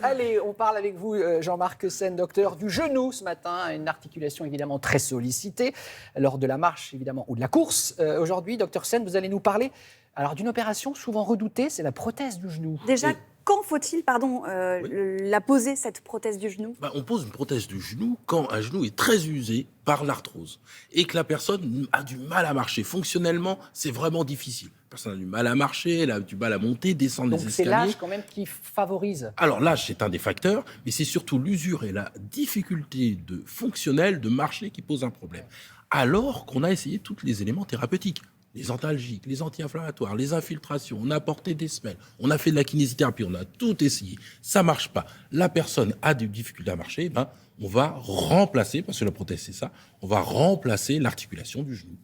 Allez, on parle avec vous, Jean-Marc Sen, docteur du genou ce matin, une articulation évidemment très sollicitée lors de la marche évidemment ou de la course. Aujourd'hui, docteur Sen, vous allez nous parler d'une opération souvent redoutée, c'est la prothèse du genou. Déjà, quand faut-il la poser, cette prothèse du genou ? On pose une prothèse du genou quand un genou est très usé par l'arthrose et que la personne a du mal à marcher. Fonctionnellement, c'est vraiment difficile. La personne a du mal à marcher, elle a du mal à monter, descendre les escaliers. Donc c'est l'âge quand même qui favorise. Alors l'âge, c'est un des facteurs, mais c'est surtout l'usure et la difficulté fonctionnelle de marcher qui pose un problème. Alors qu'on a essayé tous les éléments thérapeutiques. Les antalgiques, les anti-inflammatoires, les infiltrations, on a apporté des semelles, on a fait de la kinésithérapie, on a tout essayé. Ça ne marche pas. La personne a des difficultés à marcher, on va remplacer, parce que la prothèse c'est ça, on va remplacer l'articulation du genou.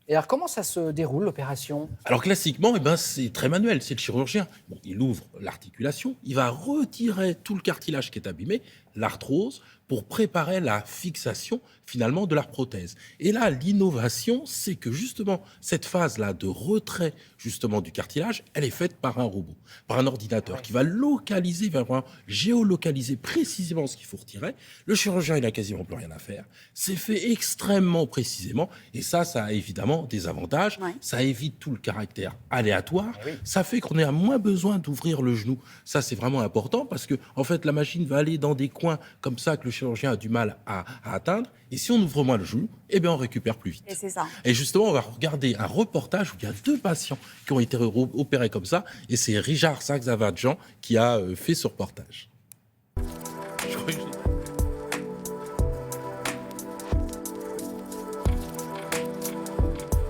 Et alors comment ça se déroule l'opération ? Alors classiquement, c'est très manuel, c'est le chirurgien. Il ouvre l'articulation, il va retirer tout le cartilage qui est abîmé, l'arthrose, pour préparer la fixation finalement de la prothèse. Et là, l'innovation, c'est que justement, cette phase-là de retrait justement du cartilage, elle est faite par un robot, par un ordinateur qui va localiser, va géolocaliser précisément ce qu'il faut retirer. Le chirurgien, il n'a quasiment plus rien à faire. C'est fait extrêmement précisément. Et ça a évidemment des avantages. Ouais. Ça évite tout le caractère aléatoire. Oui. Ça fait qu'on a moins besoin d'ouvrir le genou. Ça, c'est vraiment important parce que, en fait, la machine va aller dans des coins comme ça que le chirurgien a du mal à atteindre. Et si on ouvre moins le genou, on récupère plus vite. Et c'est ça. Et justement, on va regarder un reportage où il y a 2 patients qui ont été opérés comme ça. Et c'est Richard Saxavadjan qui a fait ce reportage.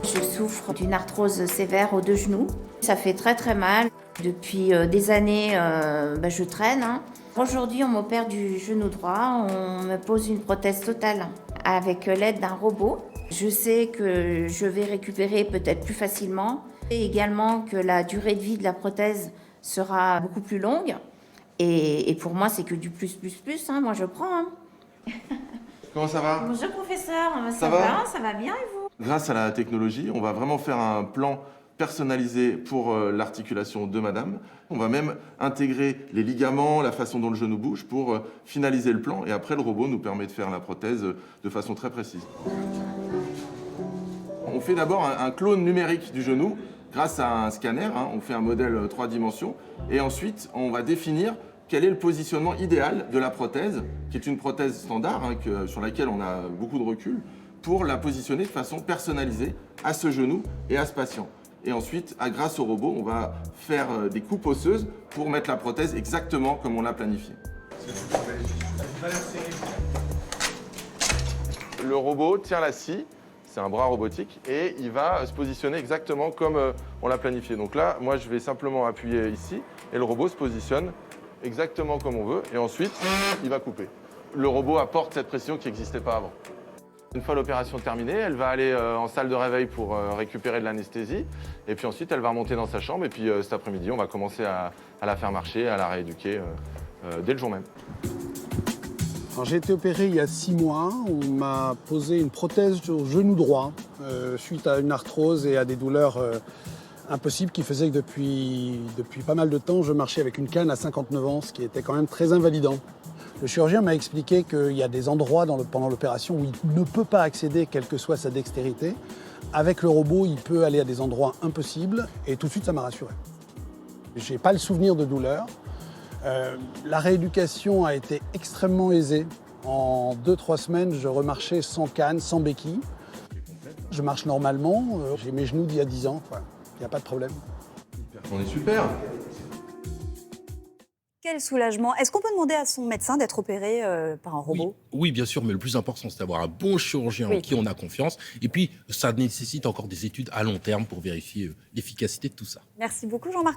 Je souffre d'une arthrose sévère aux 2 genoux. Ça fait très très mal. Depuis des années, je traîne. Aujourd'hui, on m'opère du genou droit, on me pose une prothèse totale avec l'aide d'un robot. Je sais que je vais récupérer peut-être plus facilement et également que la durée de vie de la prothèse sera beaucoup plus longue. Et pour moi, c'est que du plus, moi je prends. Comment ça va ? Bonjour professeur, ça va bien et vous ? Grâce à la technologie, on va vraiment faire un plan personnalisé pour l'articulation de madame. On va même intégrer les ligaments, la façon dont le genou bouge pour finaliser le plan. Et après, le robot nous permet de faire la prothèse de façon très précise. On fait d'abord un clone numérique du genou grâce à un scanner. On fait un modèle 3 dimensions. Et ensuite, on va définir quel est le positionnement idéal de la prothèse, qui est une prothèse standard, sur laquelle on a beaucoup de recul, pour la positionner de façon personnalisée à ce genou et à ce patient. Et ensuite, grâce au robot, on va faire des coupes osseuses pour mettre la prothèse exactement comme on l'a planifié. Le robot tient la scie, c'est un bras robotique, et il va se positionner exactement comme on l'a planifié. Donc là, moi, je vais simplement appuyer ici, et le robot se positionne exactement comme on veut, et ensuite, il va couper. Le robot apporte cette pression qui n'existait pas avant. Une fois l'opération terminée, elle va aller en salle de réveil pour récupérer de l'anesthésie. Et puis ensuite, elle va remonter dans sa chambre. Et puis cet après-midi, on va commencer à la faire marcher, à la rééduquer dès le jour même. J'ai été opéré il y a 6 mois. On m'a posé une prothèse au genou droit suite à une arthrose et à des douleurs impossibles qui faisaient que depuis pas mal de temps, je marchais avec une canne à 59 ans, ce qui était quand même très invalidant. Le chirurgien m'a expliqué qu'il y a des endroits pendant l'opération où il ne peut pas accéder, quelle que soit sa dextérité. Avec le robot, il peut aller à des endroits impossibles et tout de suite, ça m'a rassuré. Je n'ai pas le souvenir de douleur. La rééducation a été extrêmement aisée. En 2-3 semaines, je remarchais sans canne, sans béquille. Je marche normalement, j'ai mes genoux d'il y a 10 ans. Il n'y a pas de problème. On est super. Quel soulagement. Est-ce qu'on peut demander à son médecin d'être opéré par un robot ? Oui, bien sûr, mais le plus important, c'est d'avoir un bon chirurgien en qui on a confiance. Et puis, ça nécessite encore des études à long terme pour vérifier l'efficacité de tout ça. Merci beaucoup, Jean-Marc.